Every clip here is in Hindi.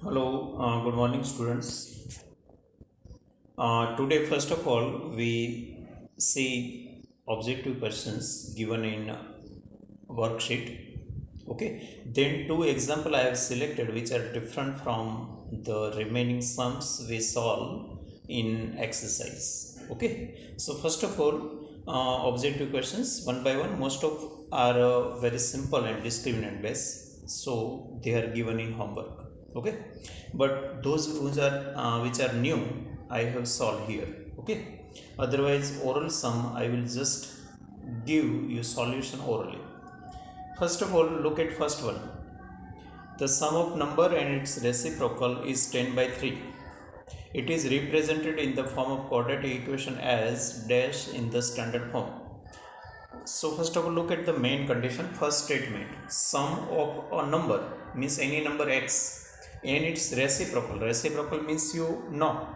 Hello, good morning, students. Today, first of all, we see objective questions given in worksheet. Okay, then two example I have selected which are different from the remaining sums we solve in exercise. Okay, so first of all, objective questions one by one. Most of are very simple and discriminant based, so they are given in homework. Okay, but those which are new I have solved here. Okay, otherwise oral sum I will just give you solution orally. First of all, look at first one. The sum of number and its reciprocal is 10 by 3. It is represented in the form of quadratic equation as dash in the standard form. So first of all, look at the main condition. First statement, sum of a number means any number x and its reciprocal. Reciprocal means you know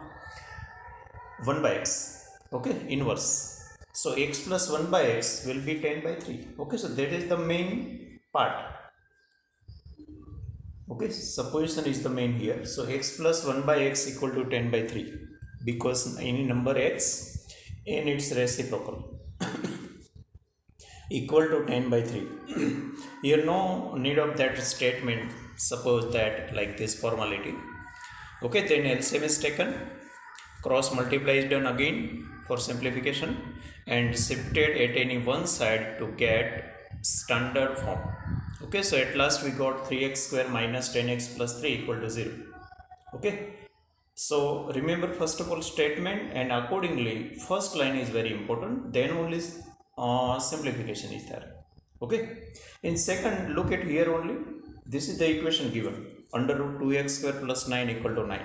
1 by x. Okay, inverse. So x plus 1 by x will be 10 by 3. Okay, so that is the main part. Okay, supposition is the main here. So x plus 1 by x equal to 10 by 3 because any number x and its reciprocal equal to 10 by 3. Here no need of that statement. Suppose that like this formality. Okay, then LCM is taken, cross multiply is done again for simplification and shifted at any one side to get standard form. Okay, so at last we got 3x square minus 10x plus 3 equal to 0. Okay, so remember first of all statement, and accordingly first line is very important, then only simplification is there. Okay, in second, look at here only. This is the equation given, under root 2x square plus 9 equal to 9.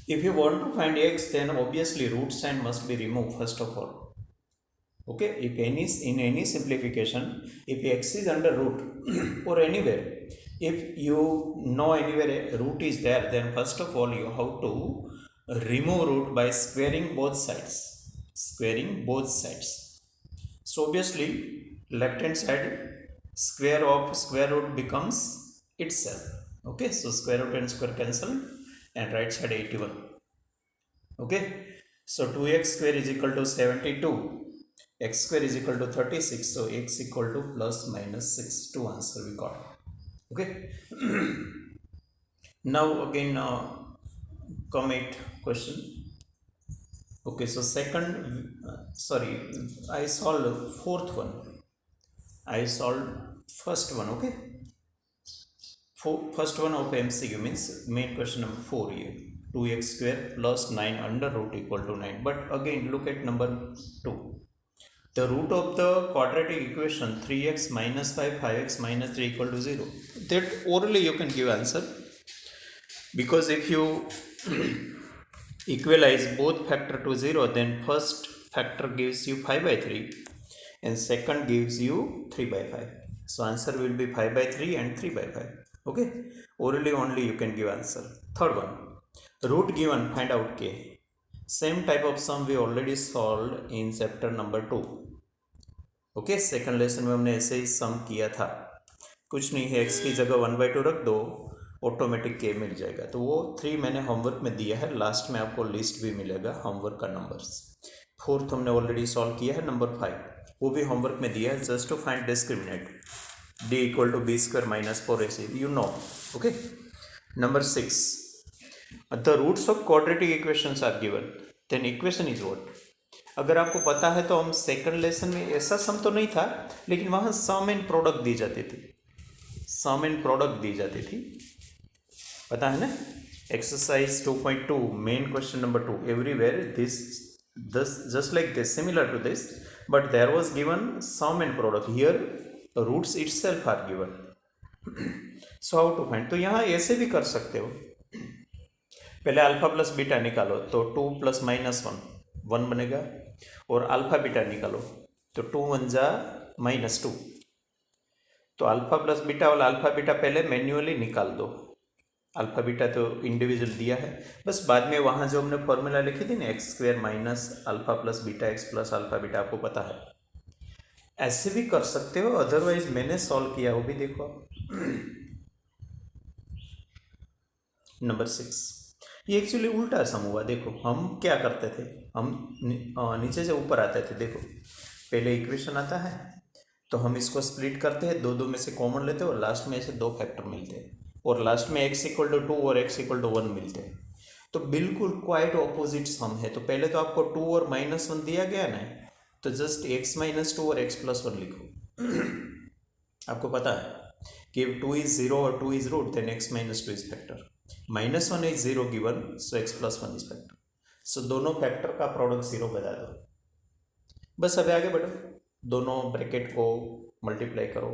If you want to find x, then obviously root sign must be removed first of all. Okay, if in any simplification, if x is under root or anywhere, if you know anywhere root is there, then first of all you have to remove root by squaring both sides. Squaring both sides. So obviously left hand side square of square root becomes itself. Okay, so square root and square cancel and right side 81. Okay, so 2x square is equal to 72, x square is equal to 36, so x equal to plus minus 6. Two answer we got. Okay, now again come at question. Okay, so second, sorry, I solved fourth one. I solved first one. Okay, first one of MCQ means main question number 4 here. 2x square plus 9 under root equal to 9. But again look at number 2. The root of the quadratic equation 3x minus 5, 5x minus 3 equal to 0. That orally you can give answer. Because if you equalize both factor to 0, then first factor gives you 5 by 3 and second gives you 3 by 5. So answer will be 5 by 3 and 3 by 5. Okay, orally only you can give answer. Third one, root given, find out k. Same type of sum we already solved in chapter number 2. Okay, second lesson में हमने ऐसे ही सम किया था. कुछ नहीं है, x की जगह 1/2 रख दो, ऑटोमेटिक k मिल जाएगा. तो वो 3 मैंने होमवर्क में दिया है, लास्ट में आपको लिस्ट भी मिलेगा होमवर्क का नंबर्स. फोर्थ हमने ऑलरेडी सॉल्व किया है, नंबर 5 वो भी होमवर्क में दिया है, just to find discriminant d equal to b square minus 4ac, you know. Okay, number 6, the roots of quadratic equations are given, then equation is what. अगर आपको पता है तो हम सेकंड लेसन में ऐसा सम तो नहीं था, लेकिन वहाँ सम एंड प्रोडक्ट दी जाती थी. सम एंड प्रोडक्ट दी जाती थी, पता है ना. Exercise 2.2 main question number 2, everywhere this just like this, similar to this, but there was given sum and product. Here roots itself are given. So how to find, तो यहाँ ऐसे भी कर सकते हो. पहले अल्फा प्लस बीटा निकालो तो 2 प्लस माइनस 1 बनेगा, और अल्फा बीटा निकालो तो 2 1 जा -2. तो अल्फा प्लस बीटा वाला अल्फा बीटा पहले मैन्युअली निकाल दो. अल्फा बीटा तो इंडिविजुअल दिया है, बस बाद में वहाँ जो हमने फॉर्मूला लिखी थी ना, x square minus alpha plus beta x plus alpha beta, आपको पता है. ऐसे भी कर सकते हो, अदरवाइज मैंने सॉल्व किया वो भी देखो. नंबर 6, ये एक्चुअली उल्टा सम हुआ। देखो हम क्या करते थे, हम नीचे से ऊपर आते थे। देखो पहले इक्वेशन आता है तो हम इसको स्प्लिट करते हैं, दो दो में से कॉमन लेते हैं और लास्ट में ऐसे दो फैक्टर मिलते हैं और लास्ट में x इक्वल टू 2 और x इक्वल टू 1 मिलते हैं। तो बिल्कुल क्वाइट ऑपोजिट सम है। तो पहले तो आपको 2 और -1 दिया गया ना, तो जस्ट x माइनस 2 और x प्लस 1 लिखो। आपको पता है कि if 2 is 0 or 2 is root, then x minus 2 is factor. -1 is 0 given, so x plus 1 is factor. So दोनों फैक्टर का प्रोडक्ट 0 बता दो। बस अब आगे बढ़ो, दोनों ब्रैकेट को मल्टीप्लाई करो,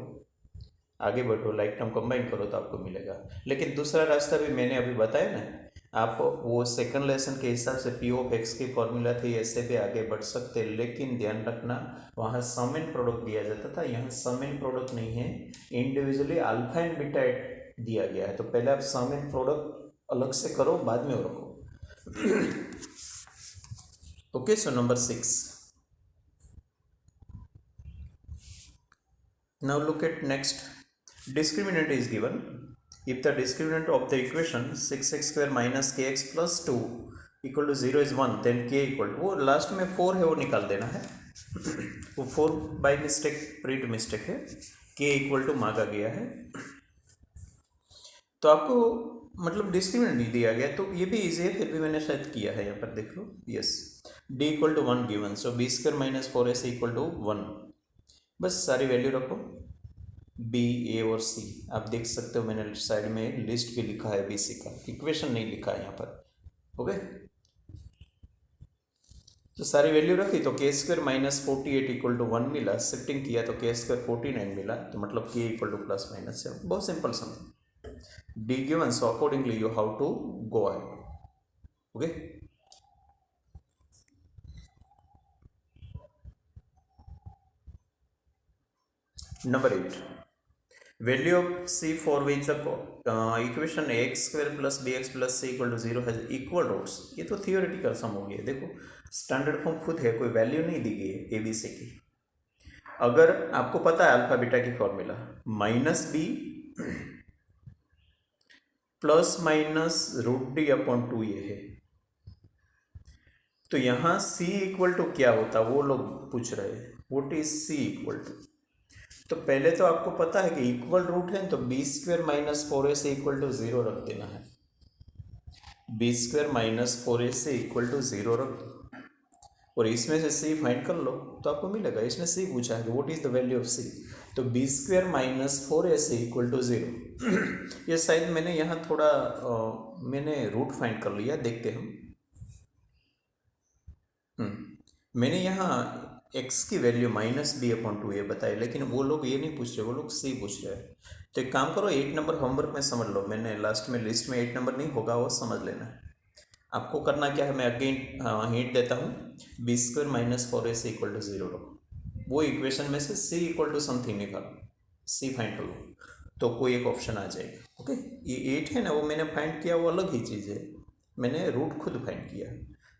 आगे बढ़ो, लाइक टर्म कंबाइन करो तो आपको मिलेगा। लेकिन दूसरा रास्ता भी मैंने अभी बताया ना, आप वो सेकंड लेसन के हिसाब से पी ऑफ एक्स की फॉर्मूला थी, ऐसे भी आगे बढ़ सकते। लेकिन ध्यान रखना वहाँ सम एंड प्रोडक्ट दिया जाता था, यहाँ सम एंड प्रोडक्ट नहीं है, इंडिविजुअली अल्फा एंड बीटा दिया गया है। तो पहले आप सम एंड प्रोडक्ट अलग से करो, बाद में वो रखो। Okay, so number 6, now look at next. Discriminant is given. If the discriminant of the equation 6x square minus kx plus 2 equal to 0 is 1, then k equal to, वो लास्ट में 4 है वो निकाल देना है। वो 4 बाई मिस्टेक, प्रिंट मिस्टेक है, k इक्वल टू मांगा गया है। तो आपको मतलब डिस्क्रिमिनेंट नहीं दिया गया, तो ये भी इजी है, फिर भी मैंने शायद किया है, यहाँ पर देख लो। Yes, d equal to 1 given, so b square minus 4ac equal to 1। बस सारी वैल्यू रखो, बी, ए और सी। आप देख सकते हो मैंने साइड में लिस्ट भी लिखा है बी सी का, इक्वेशन नहीं लिखा है यहाँ पर। ओके, तो सारी वैल्यू रखी तो के स्क्वायर माइनस 48 इक्वल टू 1 मिला, शिफ्टिंग किया तो के स्क्वायर 49 मिला, तो मतलब के इक्वल टू प्लस माइनस 7। बहुत simple sum, D given, so accordingly you how to go ahead. Okay, number 8, value of c for which the equation x square plus b x plus c equal to 0 has equal roots. ये तो थियोरेटिकल सम हो गया। देखो स्टैंडर्ड फॉर्म खुद है, कोई वैल्यू नहीं दी गई है ए बी सी की। अगर आपको पता है अल्फा बीटा की formula minus b plus minus root D upon 2 ये है, तो यहाँ c इक्वल टू क्या होता वो लोग पूछ रहे हैं, what is c equal to. तो पहले तो आपको पता है कि इक्वल रूट है, तो b square minus 4ac equal to 0 रख देना है। B square minus 4ac equal to 0 रख दो और इसमें से c फाइंड कर लो तो आपको मिलेगा। इसने c पूछा है कि what is the value of c, तो b square minus 4ac equal to 0। ये शायद मैंने यहाँ थोड़ा मैंने रूट फाइंड कर लिया, देखते हम। मैंने यहाँ x की वैल्यू माइनस बी अपॉन 2 ये बताई, लेकिन वो लोग ये नहीं पूछ रहे, वो लोग c पूछ रहे हैं। तो एक काम करो, 8 नंबर होमवर्क में समझ लो, मैंने लास्ट में लिस्ट में 8 नंबर नहीं होगा, वो समझ लेना है। आपको करना क्या है, मैं अगेन हिंट देता हूँ, b square minus 4ac equal to 0 रखो, वो इक्वेशन में से c इक्वल टू समथिंग निकालो, c फाइंड कर लो तो कोई एक ऑप्शन आ जाएगा। ओके, ये 8 है ना, वो मैंने फाइंड किया, वो अलग ही चीज़ है, मैंने रूट खुद फाइंड किया।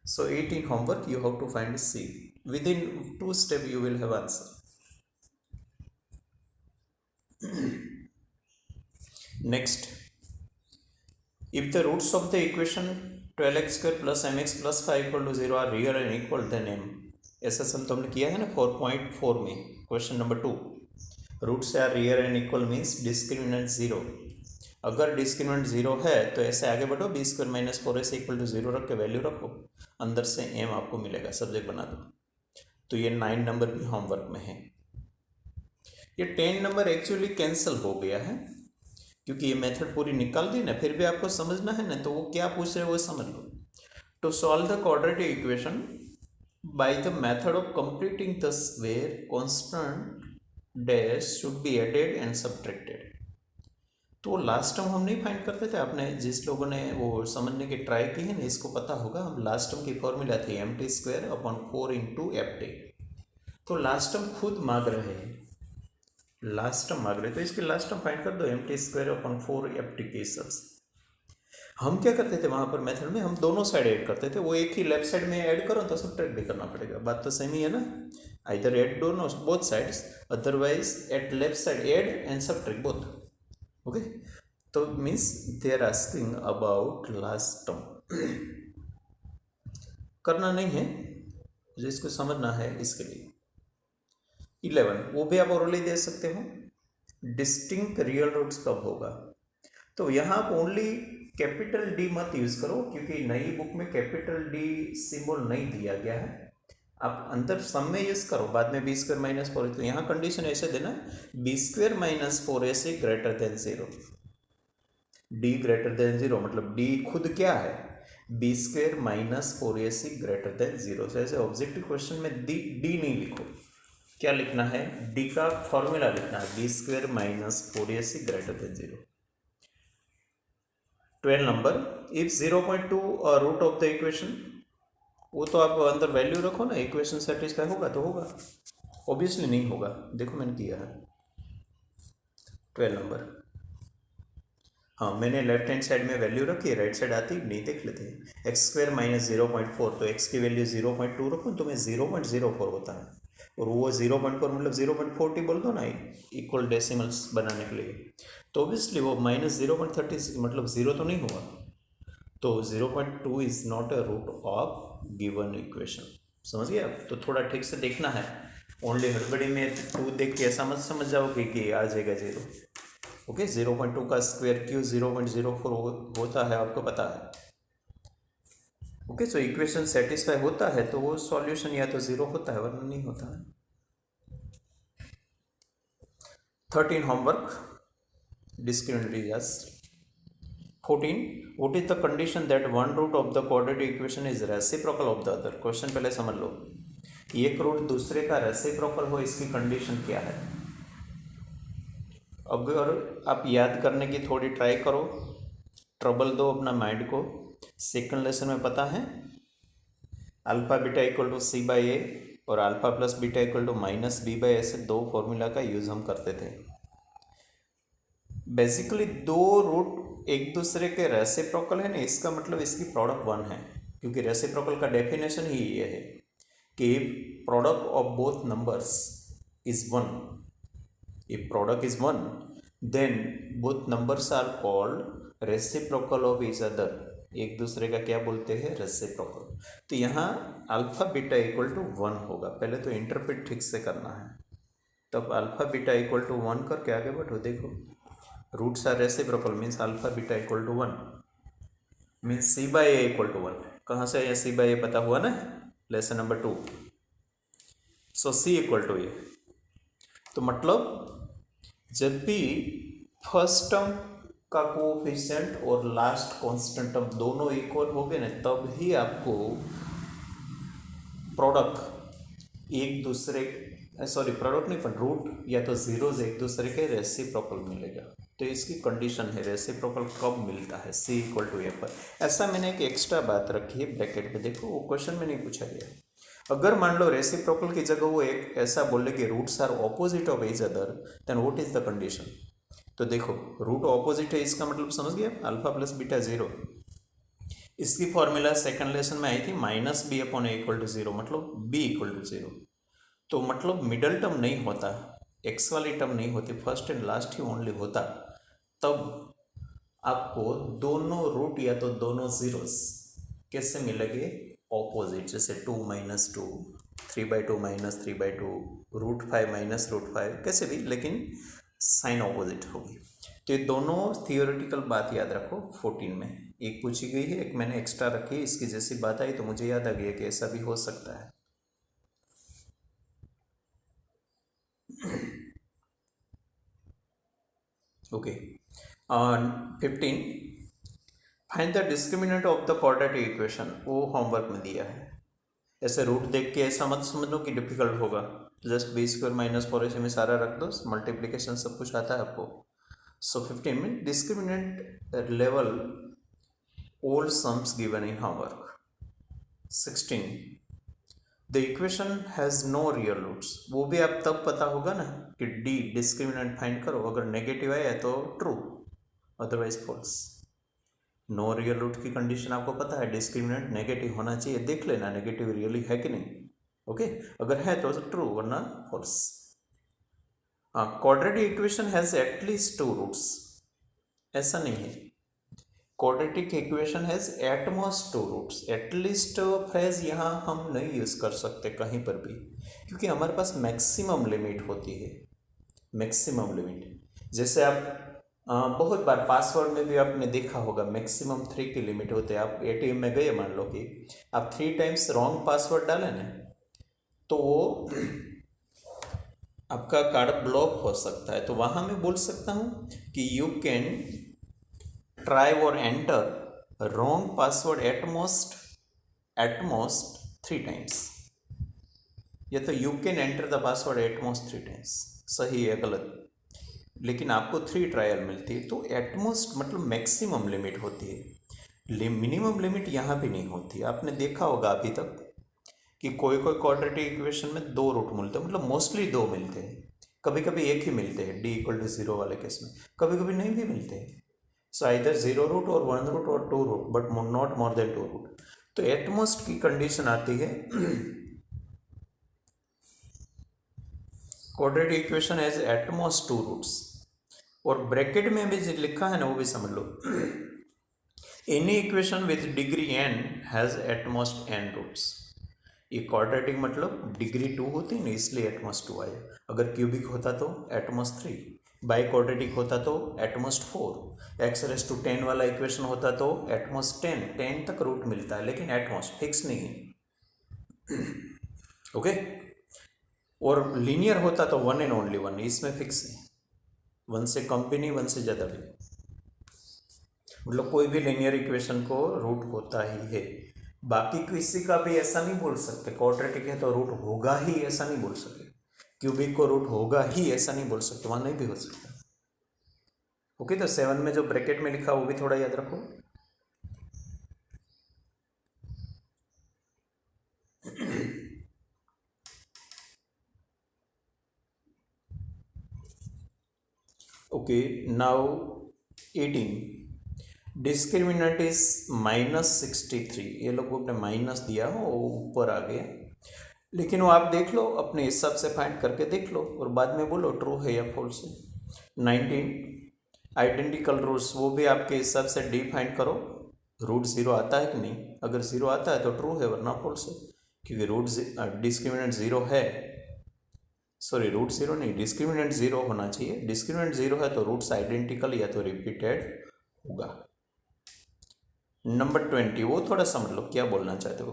सो 8 in homework you have to find c, within 2 steps you will have answer. Next, if the roots of the equation 12x square plus mx plus 5 equal to 0 are real and equal, then m। ऐसा सम तो हमने किया है ना 4.4 में, question number 2। Roots are real and equal means discriminant 0। अगर डिस्क्रिमिनेंट 0 है तो ऐसे आगे बढ़ो, b square minus 4ac equal to 0 रख के वैल्यू रखो, अंदर से m आपको मिलेगा, सब्जेक्ट बना दो। तो ये 9 नंबर भी होमवर्क में है। ये 10 नंबर एक्चुअली कैंसिल हो गया है क्योंकि ये मेथड पूरी निकाल दी ना, फिर भी आपको समझना है ना, तो वो क्या पूछ रहे हैं वो समझ लो। To solve the quadratic equation by the method of completing the square, constant dash should be added and subtracted. तो लास्ट टर्म हम नहीं फाइंड करते थे, आपने जिस लोगों ने वो समझने की ट्राई की है ना, इसको पता होगा। हम लास्ट टर्म की फॉर्मूला थी mt square upon 4 into ft। तो लास्ट टर्म खुद मांग रहे हैं, लास्ट टर्म मांग रहे, तो इसकी लास्ट टर्म फाइंड कर दो, mt स्क्वायर अपॉन 4 ft के हिसाब से। हम क्या करते थे वहाँ पर मेथड में, हम दोनों साइड ऐड करते थे, वो एक ही लेफ्ट साइड में ऐड करो तो सब्ट्रैक्ट भी करना पड़ेगा। बात तो सेम ही है ना, आइदर ऐड दोनों both sides, otherwise at left side add and subtract both. Okay, तो means they are asking about last term. करना नहीं है, मुझे इसको समझना है इसके लिए। 11 वो भी आप ओरली दे सकते हो। डिस्टिंक्ट रियल रूट्स कब होगा, तो यहाँ आप ओनली कैपिटल डी मत यूज करो, क्योंकि नई बुक में कैपिटल डी सिंबल नहीं दिया गया है। आप अंदर सम में यूज करो, बाद में बी स्क्वायर माइनस 4, तो यहाँ कंडीशन ऐसे देना, b square minus 4ac greater than 0, D greater than 0, मतलब डी खुद क्या है, b square minus 4ac greater than 0। तो ऐसे ऑब्जेक्टिव क्वेश्चन में डी नहीं लिखो, क्या लिखना है, डी का फॉर्मूला लिखना है, b square minus 4ac greater than 0। 12 number, if 0.2 root of the equation, वो तो आप अंदर वैल्यू रखो ना, इक्वेशन सेटिस्फाई होगा तो होगा, ऑब्वियसली नहीं होगा, देखो मैंने किया है। 12 नंबर, हाँ मैंने लेफ्ट हैंड साइड में वैल्यू रखी है, राइट साइड आती नहीं, देख लेते हैं। एक्स स्क्वायर माइनस 0.4, तो एक्स की वैल्यू 0.2 रखो तो मैं 0.04 होता है, और वो 0.4 मतलब 0.40 बोल दो ना, इक्वल डेसिमल्स बनाने के लिए, तो ऑब्वियसली वो माइनस 0.36 मतलब 0 तो नहीं हुआ, तो 0.2 is not a root of given equation. समझ गए आप, तो थोड़ा ठीक से देखना है, ओनली हड़बड़ी में 2 देख के ऐसा मत समझ जाओगे कि आ जाएगा 0। ओके, 0.2 का स्क्वायर क्यों 0.04 होता है आपको पता है। ओके, सो इक्वेशन सेटिस्फाई होता है तो वो सॉल्यूशन या तो 0 होता है वरना नहीं होता है। 13 homework, discriminaries. 14, what is the condition that one root of the quadratic equation is reciprocal of the other? Question पहले समझ लो, एक रूट दूसरे का रेसिप्रोकल हो, इसकी कंडीशन क्या है। अगर आप याद करने की थोड़ी ट्राई करो, ट्रबल दो अपना माइंड को। सेकंड लेसन में पता है alpha beta equal to C by A और alpha plus beta equal to minus B by, ऐसे दो फॉर्मूला का यूज हम करते थे। बेसिकली दो रूट एक दूसरे के रेसिप्रोकल है ना, इसका मतलब इसकी प्रोडक्ट 1 है, क्योंकि रेसिप्रोकल का डेफिनेशन ही ये है कि product of both numbers is 1। If product is 1 then both numbers are called reciprocal of each other. एक दूसरे का क्या बोलते हैं, रेसिप्रोकल। तो यहाँ अल्फा बीटा इक्वल टू 1 होगा, पहले तो इंटरप्रेट ठीक से करना है, तब अल्फा बीटा इक्वल टू 1 करके आगे बढ़ो। देखो roots are reciprocal means alpha beta equal to 1 means c by a equal to 1। कहाँ से ये सी बाई ए पता हुआ ना, lesson number 2। So C equal to A, तो मतलब जब भी फर्स्ट टर्म का कोफिशिएंट और लास्ट कांस्टेंट टर्म दोनों इक्वल हो गए ना, तब ही आपको प्रोडक्ट एक दूसरे, सॉरी प्रोडक्ट नहीं पर रूट या तो जीरोज एक दूसरे के रेसिप्रोकल मिलेगा। तो इसकी कंडीशन है रेसिप्रोकल कब मिलता है, सी इक्वल टू ए पर। ऐसा मैंने एक एक्स्ट्रा बात रखी है ब्रैकेट में, देखो वो क्वेश्चन में नहीं पूछा गया। अगर मान लो रेसिप्रोकल की जगह वो एक ऐसा बोले कि roots are opposite of each other, then what is the condition. तो देखो रूट ऑपोजिट है, इसका मतलब समझ गया, अल्फा प्लस बीटा 0। इसकी फॉर्मूला सेकंड लेसन में आई थी minus b upon a equal to 0, मतलब बी इक्वल टू 0। तो मतलब मिडल टर्म नहीं होता, एक्स वाली टर्म नहीं होती, first and last he only होता। तब आपको दोनों रूट या तो दोनों जीरोस कैसे मिलेंगे, ऑपोजिट, जैसे 2 माइनस 2, 3/2 माइनस 3/2, √5 माइनस √5, कैसे भी, लेकिन साइन ऑपोजिट होगी। तो ये दोनों थियोरेटिकल बात याद रखो। 14 में एक पूछी गई है, एक मैंने एक्स्ट्रा रखी है, इसकी जैसी बात आई तो मुझे याद आ गया कि ऐसा भी हो सकता है। Okay, 15, find the discriminant of the quadratic equation, वो होमवर्क में दिया है। ऐसे रूट देख के ऐसा मत समझ लो कि डिफिकल्ट होगा, just be square minus 4ac में सारा रख दो, मल्टीप्लीकेशन सब कुछ आता है आपको। सो 15 में discriminant level old sums given in homework. 16, the equation has no real roots, वो भी आप तब पता होगा ना कि डी डिस्क्रिमिनेंट फाइंड करो, अगर नेगेटिव आया तो true otherwise false. No real root की कंडीशन आपको पता है, डिस्क्रिमिनेंट नेगेटिव होना चाहिए, देख लेना नेगेटिव रियली है कि नहीं। ओके, अगर है तो ट्रू वरना फॉल्स। हाँ, quadratic equation has at least 2 roots, ऐसा नहीं है। Quadratic equation has at most two roots. At least phrase यहाँ हम नहीं यूज़ कर सकते कहीं पर भी, क्योंकि हमारे पास मैक्सिमम लिमिट होती है। मैक्सिमम लिमिट जैसे आप बहुत बार पासवर्ड में भी आपने देखा होगा मैक्सिमम 3 की लिमिट होती है। आप एटीएम में गए, मान लो कि आप 3 टाइम्स रॉन्ग पासवर्ड डालें ना, तो वो आपका कार्ड ब्लॉक हो सकता है। तो वहाँ मैं बोल सकता हूँ कि यू कैन ट्राई और enter wrong password at most 3 times. या तो you can enter the password at most 3 times, सही है गलत, लेकिन आपको 3 ट्रायल मिलती है। तो एटमोस्ट मतलब मैक्सिमम लिमिट होती है, मिनिमम लिमिट यहाँ भी नहीं होती। आपने देखा होगा अभी तक कि कोई कोई क्वाड्रेटिक इक्वेशन में 2 रूट मिलते हैं, मतलब मोस्टली 2 मिलते हैं, कभी कभी एक ही मिलते हैं d=0 वाले केस में, कभी कभी नहीं भी मिलते हैं। सो आइदर 0 रूट और 1 रूट और 2 root, but not more than 2 root. तो एटमोस्ट की कंडीशन आती है quadratic equation has at most 2 roots. और ब्रैकेट में भी जो लिखा है ना वो भी समझ लो, any equation with degree n has at most n roots. ये क्वाड्रेटिक मतलब डिग्री 2 होती है ना, इसलिए एटमोस्ट 2 आया। अगर क्यूबिक होता तो एटमोस्ट 3, बाई क्वाड्रेटिक होता तो एटमोस्ट 4, x⁻10 वाला इक्वेशन होता तो एटमोस्ट 10 तक रूट मिलता है, लेकिन एटमोस्ट फिक्स नहीं है। ओके। और लीनियर होता तो 1 एंड ओनली 1, इसमें फिक्स है, 1 से कम भी नहीं, 1 से ज़्यादा भी नहीं। मतलब कोई भी लीनियर इक्वेशन को रूट होता ही है। बाकी किसी का भी ऐसा नहीं बोल सकते क्वाड्रेटिक है तो रूट होगा ही, ऐसा नहीं बोल सकते। क्यूबिक को रूट होगा ही ऐसा नहीं बोल सकते, वहाँ नहीं भी हो सकता। ओके, तो 7 में जो ब्रैकेट में लिखा वो भी थोड़ा याद रखो। Okay, now 18 discriminant is -63। ये लोगों ने माइनस दिया हो, ऊपर आ गया, लेकिन वो आप देख लो अपने हिसाब से फाइंड करके देख लो और बाद में बोलो ट्रू है या फॉल्स है। 19 आइडेंटिकल रूट्स, वो भी आपके हिसाब से डी फाइंड करो, रूट 0 आता है कि नहीं। अगर 0 आता है तो ट्रू है, वरना फॉल्स है, क्योंकि रूट डिस्क्रिमिनेंट 0 है। सॉरी, रूट 0 नहीं, डिस्क्रिमिनेंट 0 होना चाहिए। डिस्क्रिमिनेंट 0 है तो रूट्स आइडेंटिकल या तो रिपीटेड होगा। नंबर 20, वो थोड़ा समझ लो क्या बोलना चाहते हो।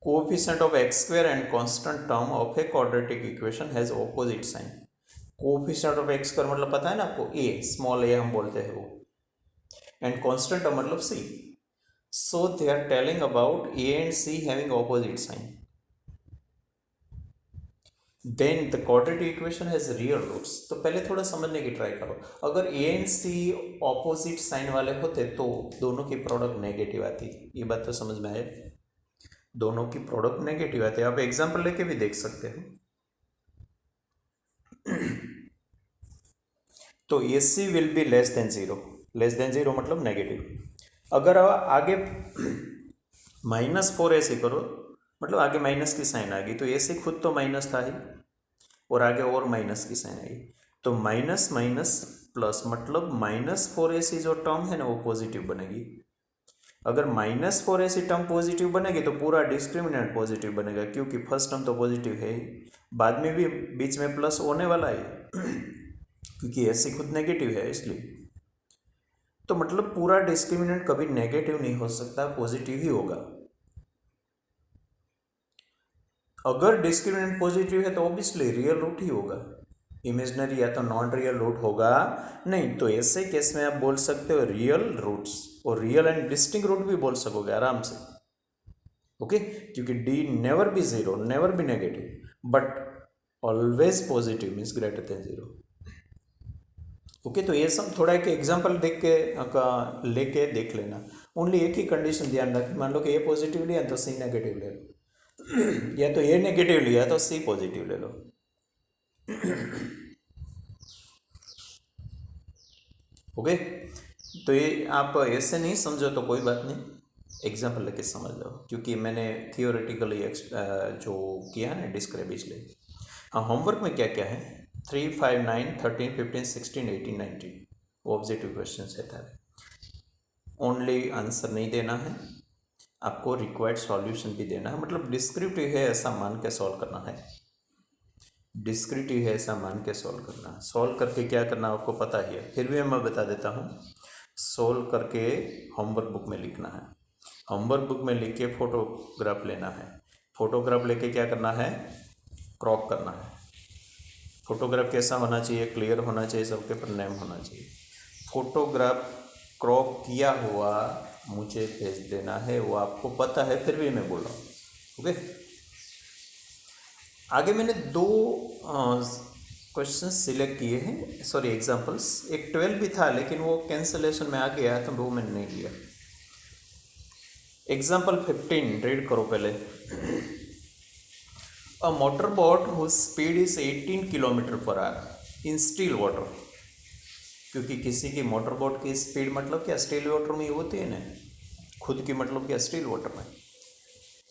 Coefficient of x square and constant term of a quadratic equation has opposite sign. Coefficient of x square मतलब पता है ना आपको, a, स्मॉल a हम बोलते हैं वो, एंड कांस्टेंट टर्म मतलब c। So they are telling about a and c having opposite sign, then the quadratic equation has real roots. तो पहले थोड़ा समझने की ट्राई करो। अगर a and c opposite sign वाले होते तो दोनों की प्रोडक्ट नेगेटिव आती। ये बात तो समझ में आए, दोनों की प्रोडक्ट नेगेटिव आती है। आप एग्जांपल लेके भी देख सकते हो। तो AC will be less than 0, less than 0 मतलब नेगेटिव। अगर आगे -4AC करो, मतलब आगे माइनस की साइन आ गई, तो AC खुद तो माइनस था ही, और आगे और माइनस की साइन आई, तो माइनस माइनस प्लस, मतलब -4AC जो टर्म है ना वो पॉजिटिव बनेगी। अगर -4AC टर्म पॉजिटिव बनेगी तो पूरा डिस्क्रिमिनेंट पॉजिटिव बनेगा, क्योंकि फर्स्ट टर्म तो पॉजिटिव है ही, बाद में भी बीच में प्लस होने वाला है क्योंकि AC खुद नेगेटिव है इसलिए। तो मतलब पूरा डिस्क्रिमिनेंट कभी नेगेटिव नहीं हो सकता, पॉजिटिव ही होगा। अगर डिस्क्रिमिनेंट पॉजिटिव है तो ऑब्वियसली रियल रूट ही होगा, इमेजिनरी या तो नॉन रियल रूट होगा नहीं। तो ऐसे केस में आप बोल सकते हो रियल रूट्स, और रियल एंड डिस्टिंक्ट रूट भी बोल सकोगे आराम से। ओके, क्योंकि D never be 0, never be negative, but always positive means greater than 0। Okay, तो ये सब थोड़ा एक एग्जांपल देख के लेके देख लेना। ओनली एक ही कंडीशन ध्यान रखना, मान लो कि ए पॉजिटिव लिया तो सी नेगेटिव ले लो या तो ए नेगेटिव लिया तो सी पॉजिटिव ले लो। ओके, तो ये आप ऐसे नहीं समझो तो कोई बात नहीं, एग्जाम्पल लेके समझ लो, क्योंकि मैंने थियोरेटिकली जो किया है ना डिस्क्राइब इसलिए। हाँ, होमवर्क में क्या क्या है, 3, 5, 9, 13, 15, 16, 18, 19 ऑब्जेक्टिव क्वेश्चन है तारे। ओनली आंसर नहीं देना है, आपको रिक्वायर्ड सॉल्यूशन भी देना है। मतलब डिस्क्रिप्टिव है ऐसा मान के सॉल्व करना है, डिस्क्रिप्टिव है ऐसा मान के सॉल्व करना है। सॉल्व करके क्या करना आपको पता ही है, फिर भी मैं बता देता हूँ। सॉल्व करके होमवर्क बुक में लिखना है, होमवर्क बुक में लिख के फोटोग्राफ लेना है, फोटोग्राफ लेके क्या करना है, क्रॉप करना है। फोटोग्राफ कैसा होना चाहिए, क्लियर होना चाहिए, सबके पर नेम होना चाहिए। फोटोग्राफ क्रॉप किया हुआ मुझे भेज देना है, वो आपको पता है फिर भी मैं बोल रहा हूँ। ओके, आगे मैंने दो क्वेश्चन सिलेक्ट किए हैं, सॉरी एग्जांपल्स। एक 12 भी था लेकिन वो कैंसलेशन में आ गया तो वो मैंने नहीं लिया। एग्जाम्पल 15 रीड करो पहले। A motor boat whose speed is 18 kilometre per hour in still water. क्योंकि किसी की मोटर बोट की स्पीड मतलब क्या, स्टील वाटर में होती है ना, खुद की मतलब क्या, स्टील वाटर में।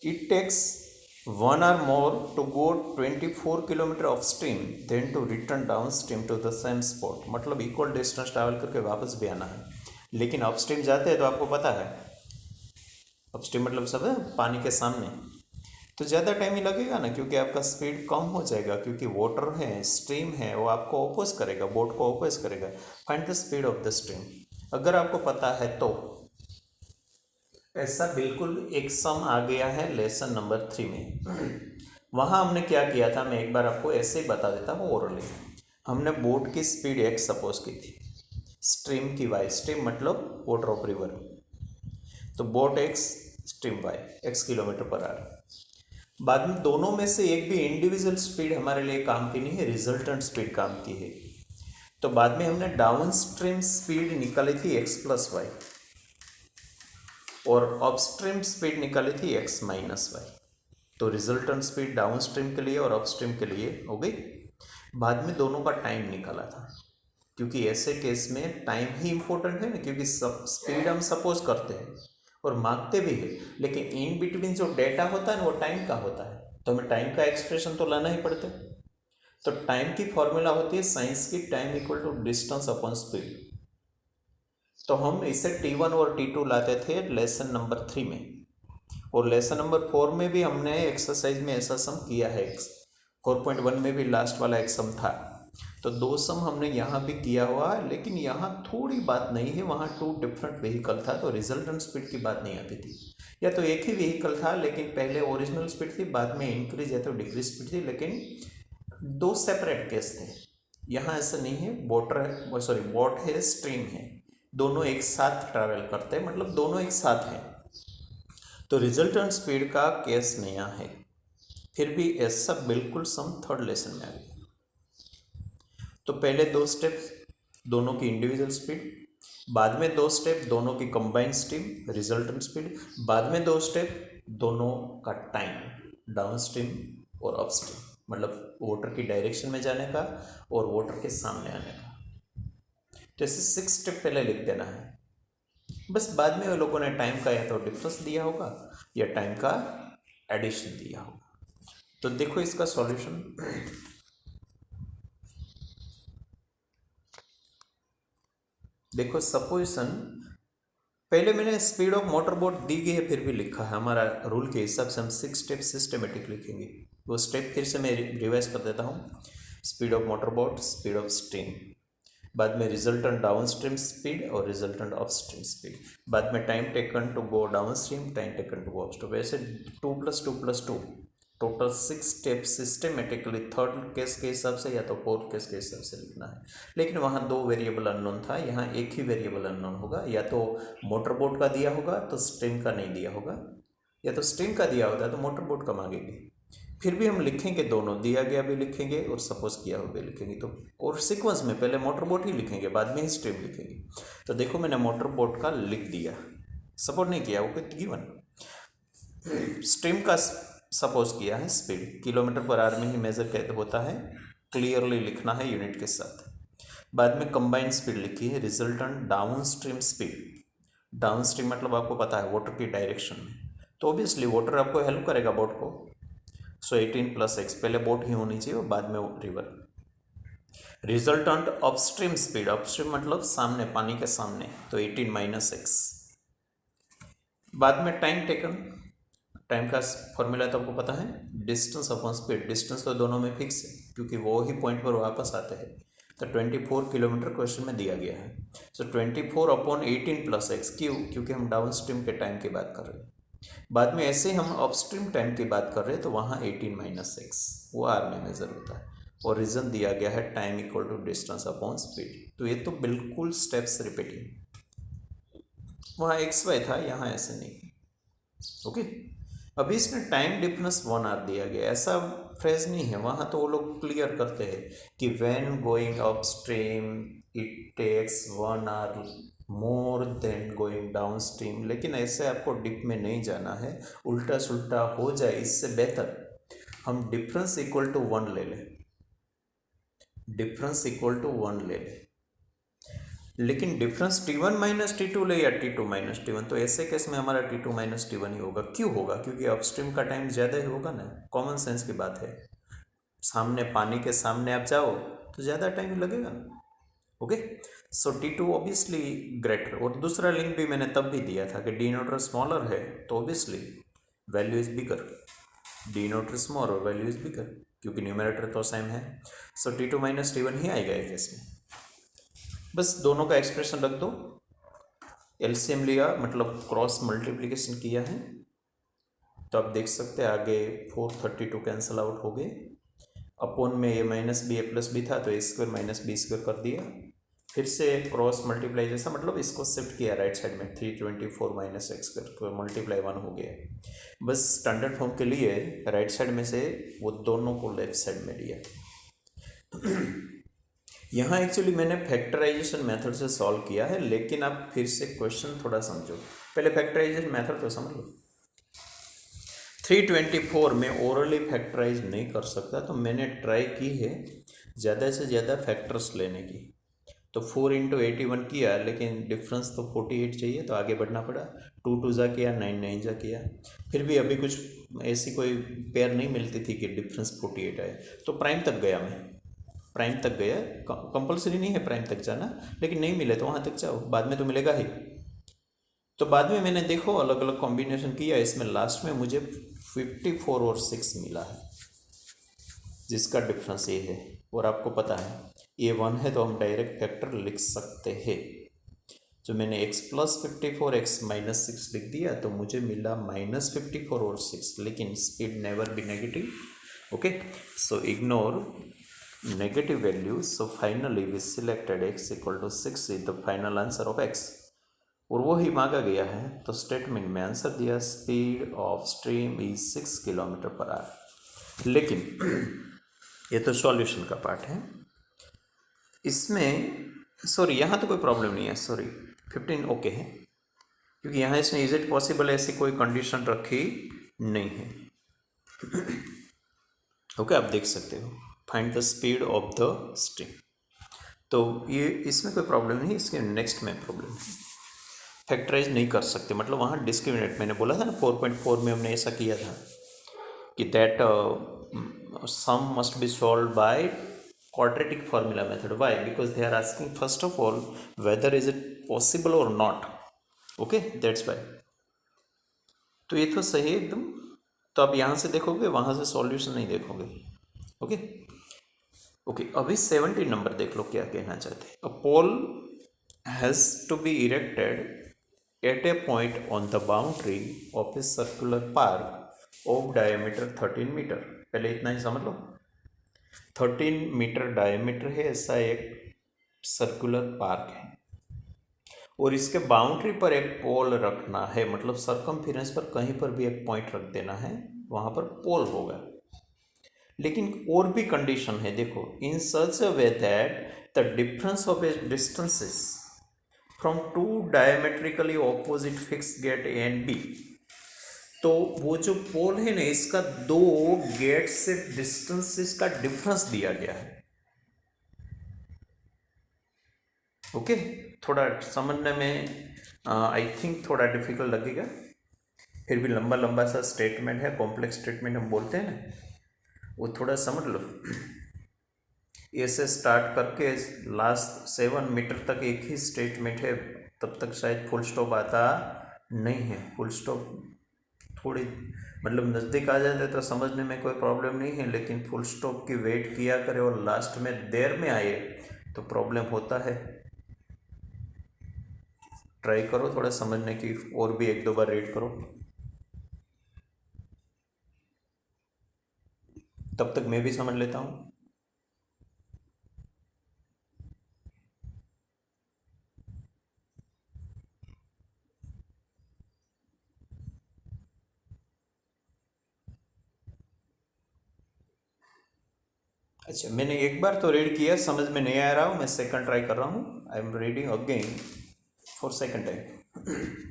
It takes 1 hour more to go 24 kilometre of stream then to return down stream to the same spot. मतलब इक्वल डिस्टेंस ट्रैवल करके वापस भी आना है, लेकिन अप स्ट्रीम जाते हैं तो आपको पता है अप स्ट्रीम मतलब सब है पानी के सामने, तो ज़्यादा टाइम ही लगेगा ना, क्योंकि आपका स्पीड कम हो जाएगा, क्योंकि वाटर है, स्ट्रीम है, वो आपको ओपोज करेगा, बोट को ओपोज करेगा। Find the speed of the stream. अगर आपको पता है तो ऐसा बिल्कुल एक सम आ गया है लेसन नंबर 3 में। वहाँ हमने क्या किया था, मैं एक बार आपको ऐसे ही बता देता हूँ ओरली। हमने बोट की स्पीड x सपोज की थी, स्ट्रीम की y, स्ट्रीम मतलब वाटर ऑफ रिवर, तो boat x, stream y, x kilometre per our. बाद में दोनों में से एक भी इंडिविजुअल स्पीड हमारे लिए काम की नहीं है, रिजल्टेंट स्पीड काम की है। तो बाद में हमने डाउन स्ट्रीम स्पीड निकाली थी x प्लस वाई, और अपस्ट्रीम स्पीड निकाली थी x माइनस वाई। तो रिजल्टेंट स्पीड डाउन स्ट्रीम के लिए और अपस्ट्रीम के लिए हो गई। बाद में दोनों का टाइम निकाला था, क्योंकि ऐसे केस में टाइम ही इंपॉर्टेंट है ना, क्योंकि सब स्पीड हम सपोज करते हैं और मांगते भी है, लेकिन इन बिटवीन जो डेटा होता है ना वो टाइम का होता है, तो हमें टाइम का एक्सप्रेशन तो लाना ही पड़ता है। तो टाइम की फॉर्मूला होती है साइंस की, time equal to distance upon speed. तो हम इसे T1 और T2 लाते थे लेसन नंबर 3 में, और लेसन नंबर 4 में भी हमने एक्सरसाइज में ऐसा सम किया है। 4.1 में भी लास्ट वाला एक सम था, तो दो सम हमने यहाँ भी किया हुआ है, लेकिन यहाँ थोड़ी बात नहीं है, वहाँ 2 डिफरेंट व्हीकल था, तो रिजल्टेंट स्पीड की बात नहीं आती थी। या तो एक ही व्हीकल था लेकिन पहले ओरिजिनल स्पीड थी, बाद में इंक्रीज या तो डिक्रीज स्पीड थी, लेकिन 2 सेपरेट केस थे। यहाँ ऐसा नहीं है, बोट है, स्ट्रीम है, दोनों एक साथ ट्रैवल करते हैं, मतलब दोनों एक साथ हैं, तो रिजल्टेंट स्पीड का केस नया है। फिर भी ऐसा बिल्कुल सम थर्ड लेसन में आ गया। तो पहले 2 स्टेप दोनों की इंडिविजुअल स्पीड, बाद में 2 स्टेप दोनों की कंबाइंड स्ट्रीम रिजल्टेंट स्पीड, बाद में 2 स्टेप दोनों का टाइम डाउन स्ट्रीम और अप स्ट्रीम, मतलब वाटर की डायरेक्शन में जाने का और वाटर के सामने आने का। तो ऐसे 6 स्टेप पहले लिख देना है, बस बाद में वो लोगों ने टाइम का या तो डिफरेंस दिया होगा या टाइम का एडिशन दिया होगा। तो देखो इसका सॉल्यूशन। देखो सपोजिशन, पहले मैंने स्पीड ऑफ मोटर बोट दी गई है फिर भी लिखा है, हमारा रूल के हिसाब से हम 6 स्टेप सिस्टमेटिक लिखेंगे। वो स्टेप फिर से मैं रिवाइज कर देता हूँ। Speed of motor boat, speed of stream, बाद में रिजल्टेंट डाउन स्ट्रीम स्पीड और रिजल्टेंट अप स्ट्रीम स्पीड, बाद में time taken to go down stream, time taken to go up stream. वैसे 2+2+2 total 6 step systematically third case के हिसाब से या तो फोर्थ केस के हिसाब से लिखना है। लेकिन वहाँ 2 वेरिएबल अननोन था, यहाँ एक ही वेरिएबल अननोन होगा, या तो मोटर बोट का दिया होगा तो स्ट्रीम का नहीं दिया होगा, या तो स्ट्रीम का दिया होता तो मोटर बोट का मांगेंगे। फिर भी हम लिखेंगे, दोनों दिया गया भी लिखेंगे और सपोज किया हुआ भी लिखेंगे, तो और सीक्वेंस में पहले मोटर बोट ही लिखेंगे बाद में ही स्ट्रीम लिखेंगे। तो देखो मैंने मोटर बोट का लिख दिया, सपोर्ट नहीं किया, वो गिवन। स्ट्रीम का सपोज किया है, स्पीड किलोमीटर पर आवर में ही मेजर कैसे होता है, क्लियरली लिखना है यूनिट के साथ। बाद में कंबाइंड स्पीड लिखी है, resultant down stream speed, down stream मतलब आपको पता है वाटर की डायरेक्शन में, तो ऑब्वियसली वाटर आपको हेल्प करेगा बोट को। सो 18 + x, पहले बोट ही होनी चाहिए और बाद में river. Resultant upstream speed, upstream मतलब सामने, पानी के सामने, तो 18 माइनस एक्स। बाद में टाइम टेकन, टाइम का फॉर्मूला तो आपको पता है, डिस्टेंस अपॉन स्पीड। डिस्टेंस तो दोनों में फिक्स है क्योंकि वो ही पॉइंट पर वापस आते हैं। तो 24 किलोमीटर क्वेश्चन में दिया गया है। सो 24 अपॉन 18 प्लस एक्स, क्यों? क्योंकि हम डाउन स्ट्रीम के टाइम की बात कर रहे हैं। बाद में ऐसे हम अपस्ट्रीम टाइम की बात कर रहे हैं तो वहाँ 18 माइनस एक्स वो आर में मेजर होता है। और रीज़न दिया गया है time equal to distance upon speed. तो ये तो बिल्कुल स्टेप्स रिपीटिंग। वहाँ एक्स वाई था, यहाँ ऐसे नहीं। ओके, अभी इसमें टाइम डिफरेंस 1 आवर दिया गया, ऐसा फ्रेज नहीं है। वहाँ तो वो लोग क्लियर करते हैं कि when going up stream it takes 1 hour more than going down stream. लेकिन ऐसे आपको डिप में नहीं जाना है, उल्टा सुल्टा हो जाए इससे बेहतर हम डिफरेंस इक्वल टू 1 ले लें, डिफरेंस इक्वल टू 1 ले लें। लेकिन डिफरेंस T1 माइनस T2 ले या T2 माइनस T1, तो ऐसे केस में हमारा T2 माइनस T1 ही होगा। क्यों होगा? क्योंकि अपस्ट्रीम का टाइम ज़्यादा ही होगा ना, कॉमन सेंस की बात है। सामने, पानी के सामने आप जाओ तो ज़्यादा टाइम लगेगा ना। ओके, सो T2 ऑब्वियसली ग्रेटर। और दूसरा लिंक भी मैंने तब भी दिया था कि डिनोटर स्मॉलर है तो obviously value is bigger, डिनोटर small और वैल्यू इज बिगर, क्योंकि न्यूमरेटर तो सेम है। सो T2 माइनस T1 ही आएगा इस केस में। बस दोनों का एक्सप्रेशन रख दो, एलसीएम लिया मतलब क्रॉस मल्टीप्लिकेशन किया है, तो आप देख सकते हैं आगे 432 कैंसिल आउट हो गए। अपोन में ए माइनस बी ए प्लस बी था तो ए स्क्वायर माइनस बी स्क्वायर कर दिया। फिर से क्रॉस मल्टीप्लाई जैसा, मतलब इसको शिफ्ट किया राइट साइड में, 324 माइनस एक्स स्क्वायर मल्टीप्लाई 1 हो गया। बस स्टैंडर्ड फॉर्म के लिए राइट साइड में से वो दोनों को लेफ्ट साइड में लिया। यहाँ एक्चुअली मैंने फैक्टराइजेशन मेथड से सॉल्व किया है, लेकिन आप फिर से क्वेश्चन थोड़ा समझो। पहले फैक्टराइजेशन मेथड तो समझ लो। 324 में ओरली फैक्टराइज नहीं कर सकता तो मैंने ट्राई की है ज़्यादा से ज़्यादा फैक्टर्स लेने की। तो 4 इंटू 81 किया, लेकिन डिफरेंस तो 48 चाहिए तो आगे बढ़ना पड़ा। 2 2 जा किया, 9 9 जा किया। फिर भी अभी कुछ ऐसी कोई पेयर नहीं मिलती थी कि डिफरेंस 48 आए, तो प्राइम तक गया मैं, प्राइम तक गया। कंपलसरी नहीं है प्राइम तक जाना, लेकिन नहीं मिले तो वहाँ तक जाओ, बाद में तो मिलेगा ही। तो बाद में मैंने देखो अलग अलग कॉम्बिनेशन किया, इसमें लास्ट में मुझे 54 और 6 मिला है, जिसका डिफरेंस ये है। और आपको पता है ये 1 है तो हम डायरेक्ट फैक्टर लिख सकते हैं। जो मैंने x प्लस 54 x माइनस 6 लिख दिया तो मुझे मिला माइनस 54 और 6, लेकिन speed never be negative. Okay, so ignore negative values. So finally we selected x equal to 6 is the final answer of x, और वो ही मांगा गया है। तो स्टेटमेंट में आंसर दिया speed of stream is 6 kilometre per our. लेकिन ये तो सॉल्यूशन का पार्ट है। इसमें सॉरी यहाँ तो कोई प्रॉब्लम नहीं है, सॉरी 15 ओके है, क्योंकि यहाँ इसने इज इट पॉसिबल ऐसी कोई कंडीशन रखी नहीं है। ओके, आप देख सकते हो find the speed of the stream, तो ये इसमें कोई प्रॉब्लम नहीं। इसके नेक्स्ट में प्रॉब्लम है, फैक्टराइज नहीं कर सकते, मतलब वहाँ डिस्क्रिमिनेट, मैंने बोला था ना 4.4 में हमने ऐसा किया था कि that sum must be solve by quadratic formula method. Why? Because they are asking first of all whether is it possible or not. Okay, that's why. तो ये तो सही है एकदम। तो आप यहाँ से देखोगे, वहाँ से सॉल्यूशन नहीं देखोगे। ओके ओके, अभी 70 नंबर देख लो क्या कहना चाहते हैं। A pole has to be erected at a point on the boundary of a circular park of diameter 13 metre. पहले इतना ही समझ लो, 13 मीटर डायमीटर है ऐसा एक सर्कुलर पार्क है, और इसके बाउंड्री पर एक पोल रखना है, मतलब सरकमफेरेंस पर कहीं पर भी एक पॉइंट रख देना है, वहाँ पर पोल होगा। लेकिन और भी कंडीशन है, देखो, in such a way that the difference of a distances from two diametrically opposite fixed gate A and B. तो वो जो पोल है ना, इसका दो गेट से डिस्टेंसेस का डिफरेंस दिया गया है। ओके, थोड़ा समझने में आई थिंक थोड़ा डिफिकल्ट लगेगा, फिर भी लंबा लंबा सा स्टेटमेंट है, कॉम्प्लेक्स स्टेटमेंट हम बोलते हैं ना, वो थोड़ा समझ लो। ऐसे स्टार्ट करके लास्ट 7 मीटर तक एक ही स्टेटमेंट है, तब तक शायद फुल स्टॉप आता नहीं है। फुल स्टॉप थोड़ी मतलब नज़दीक आ जाते तो समझने में कोई प्रॉब्लम नहीं है, लेकिन फुल स्टॉप की वेट किया करे और लास्ट में देर में आए तो प्रॉब्लम होता है। ट्राई करो थोड़ा समझने की, और भी एक दो बार रीड करो, तब तक मैं भी समझ लेता हूँ। अच्छा, मैंने एक बार तो रीड किया, समझ में नहीं आ रहा हूँ, मैं सेकंड ट्राई कर रहा हूँ। I am reading again for second time.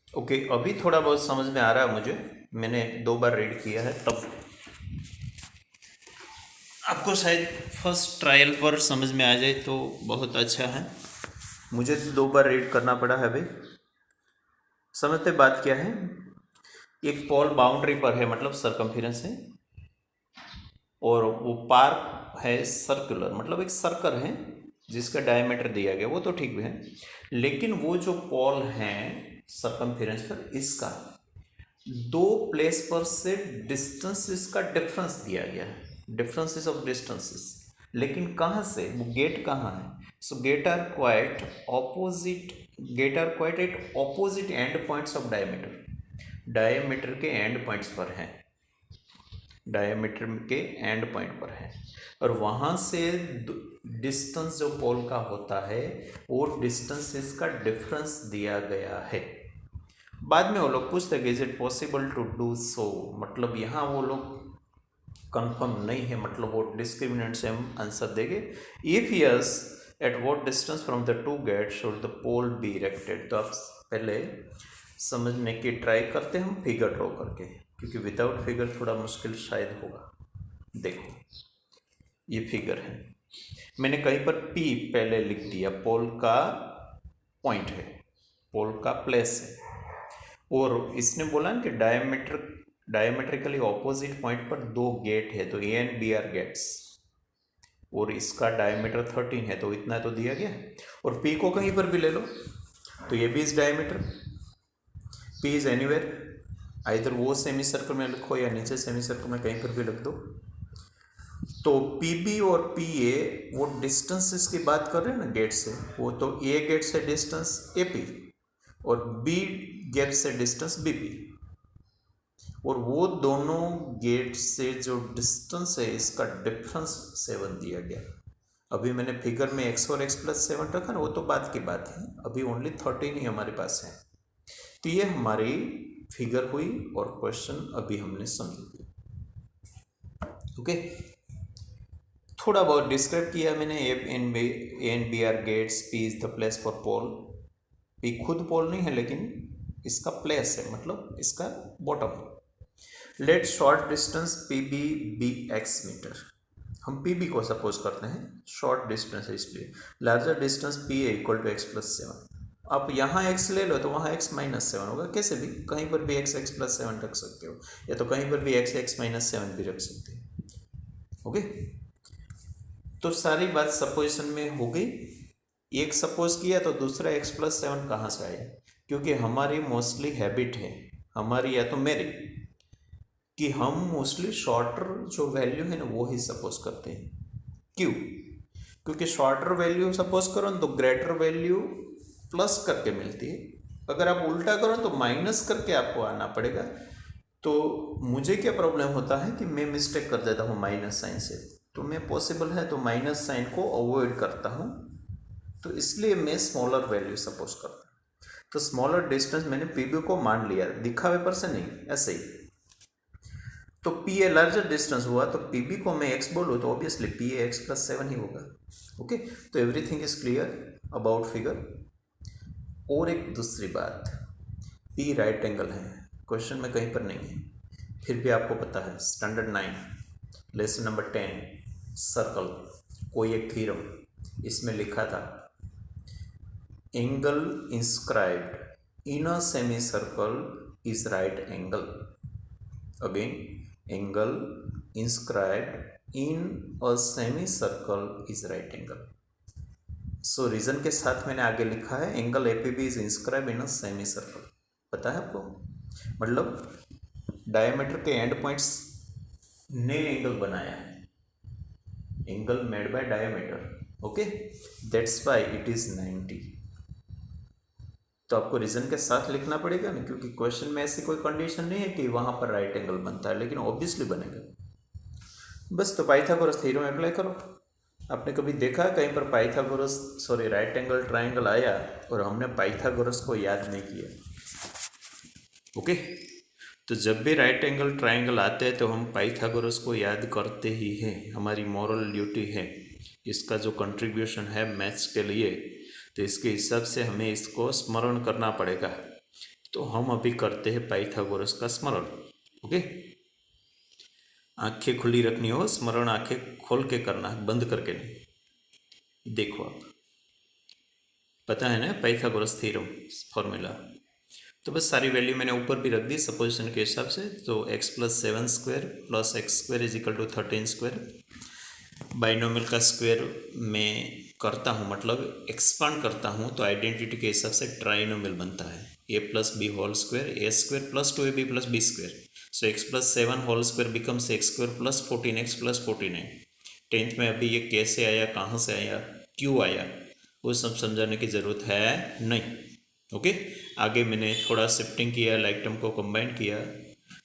Okay, अभी थोड़ा बहुत समझ में आ रहा है मुझे, मैंने 2 बार रीड किया है, तब आपको शायद फर्स्ट ट्रायल पर समझ में आ जाए तो बहुत अच्छा है। मुझे तो 2 बार रीड करना पड़ा है भाई। समझते बात क्या है, एक पॉल बाउंड्री पर है, मतलब सरकमफेरेंस है, और वो पार्क है सर्कुलर, मतलब एक सर्कल है जिसका डायमीटर दिया गया, वो तो ठीक है। लेकिन वो जो पॉल है सरकमफेरेंस पर, इसका 2 प्लेस पर से डिस्टेंस, इसका डिफरेंस दिया गया है, डिफरेंसेस ऑफ डिस्टेंसेस। लेकिन कहाँ से, वो गेट कहाँ है? So gate are quite opposite, gate are quite at opposite end points of diameter, diameter के एंड पॉइंट्स पर हैं, डायमीटर के एंड पॉइंट पर है, और वहाँ से डिस्टेंस जो पोल का होता है वो डिस्टेंस इसका डिफरेंस दिया गया है। बाद में वो लोग पूछते हैं कि is it possible to do so, मतलब यहाँ वो लोग कंफर्म नहीं है, मतलब वो डिस्क्रिमिनेंट से हम आंसर देंगे। If yes, at what distance from the two gate should the pole be erected. तो आप पहले समझने की ट्राई करते हैं हम फिगर ड्रॉ करके, क्योंकि विदाउट फिगर थोड़ा मुश्किल शायद होगा। देखो ये फिगर है, मैंने कहीं पर P पहले लिख दिया, पोल का पॉइंट है, पोल का प्लेस है, और इसने बोला ना कि डायमेट्रिकली ऑपोजिट पॉइंट पर 2 गेट है, तो A and B are gates, और इसका डायमीटर 13 है, तो इतना तो दिया गया। और P को कहीं पर भी ले लो, तो ये भी इस diameter, P is anywhere, either वो सेमी सर्कल में लिखो या नीचे सेमी सर्कल में कहीं पर भी लिख दो। तो PB और PA वो डिस्टेंसेस की बात कर रहे हैं ना गेट से, वो तो A गेट से डिस्टेंस AP और B गेट से डिस्टेंस BP, और वो दोनों गेट से जो डिस्टेंस है इसका डिफरेंस 7 दिया गया। अभी मैंने फिगर में x और x प्लस 7 रखा ना, वो तो बात की बात है, अभी ओनली 13 ही हमारे पास है। तो ये हमारी फिगर हुई और क्वेश्चन अभी हमने समझ लिया। ओके, थोड़ा बहुत डिस्क्राइब किया मैंने, A and B are gates, P is the place for pole. P खुद पोल नहीं है, लेकिन इसका प्लेस है, मतलब इसका बॉटम है। Let short distance P B be x metre, हम पी बी को सपोज करते हैं शॉर्ट डिस्टेंस है, इसलिए larger distance P A equal to x plus 7। आप यहाँ x ले लो तो वहाँ x माइनस 7 होगा, कैसे भी कहीं पर भी x x प्लस 7 रख सकते हो, या तो कहीं पर भी x x माइनस 7 भी रख सकते हो। ओके, तो सारी बात सपोजिशन में हो गई। एक सपोज किया तो दूसरा x प्लस 7 कहाँ से आया, क्योंकि हमारी मोस्टली हैबिट है, हमारी या तो मेरी, कि हम मोस्टली शॉर्टर जो वैल्यू है ना वो ही सपोज करते हैं। क्यों? क्योंकि शॉर्टर वैल्यू सपोज करो तो ग्रेटर वैल्यू प्लस करके मिलती है, अगर आप उल्टा करो तो माइनस करके आपको आना पड़ेगा। तो मुझे क्या प्रॉब्लम होता है कि मैं मिस्टेक कर देता हूँ माइनस साइन से, तो मैं पॉसिबल है तो माइनस साइन को अवॉइड करता हूँ, तो इसलिए मैं स्मॉलर वैल्यू सपोज करता हूँ। तो स्मॉलर डिस्टेंस मैंने पीबी को मान लिया, दिखावे पर से नहीं, ऐसे ही। तो पी ए लार्जर डिस्टेंस हुआ, तो पीबी को मैं एक्स बोलूँ तो obviously P A x plus 7 ही होगा। ओके, तो everything is clear about figure. और एक दूसरी बात, पी राइट एंगल है, क्वेश्चन में कहीं पर नहीं है, फिर भी आपको पता है। स्टैंडर्ड 9 लेसन नंबर 10 सर्कल, कोई एक थ्योरम, इसमें लिखा था angle inscribed in a semi circle is right angle. Again, angle inscribed in a semi circle is right angle. So reason के साथ मैंने आगे लिखा है angle APB is inscribe in a semi circle. पता है आपको, मतलब डायमीटर के एंड पॉइंट्स ने एंगल बनाया है, angle made by diameter. Okay, that's why it is 90। तो आपको रीजन के साथ लिखना पड़ेगा ना, क्योंकि क्वेश्चन में ऐसी कोई कंडीशन नहीं है कि वहां पर राइट एंगल बनता है, लेकिन ऑब्वियसली बनेगा। बस तो पाइथागोरस थ्योरम अप्लाई करो। आपने कभी देखा कहीं पर पाइथागोरस राइट एंगल ट्राइंगल आया और हमने पाइथागोरस को याद नहीं किया? ओके, तो जब भी राइट एंगल ट्राइंगल आते हैं तो हम पाइथागोरस को याद करते ही हैं, हमारी मॉरल ड्यूटी है। इसका जो कंट्रीब्यूशन है मैथ्स के लिए, तो इसके हिसाब से हमें इसको स्मरण करना पड़ेगा। तो हम अभी करते हैं पाइथागोरस का स्मरण। ओके, आंखें खुली रखनी हो, स्मरण आंखें खोल के करना है, बंद करके नहीं। देखो आप, पता है ना पाइथागोरस थ्योरम फॉर्मूला। तो बस सारी वैल्यू मैंने ऊपर भी रख दी सपोजिशन के हिसाब से। तो x plus 7 square plus x square is equal to 13 square. Binomial का स्क्वायर मैं करता हूँ, मतलब एक्सपांड करता हूँ, तो आइडेंटिटी के हिसाब से ट्राइनोमियल बनता है a plus b whole square a square plus 2ab plus b square. So x plus 7 whole square becomes x square plus 14x plus 49। 10th में अभी ये कैसे आया, कहाँ से आया, क्यों आया, वो सब समझाने की ज़रूरत है नहीं। ओके, आगे मैंने थोड़ा शिफ्टिंग किया, लाइक टर्म को कंबाइन किया,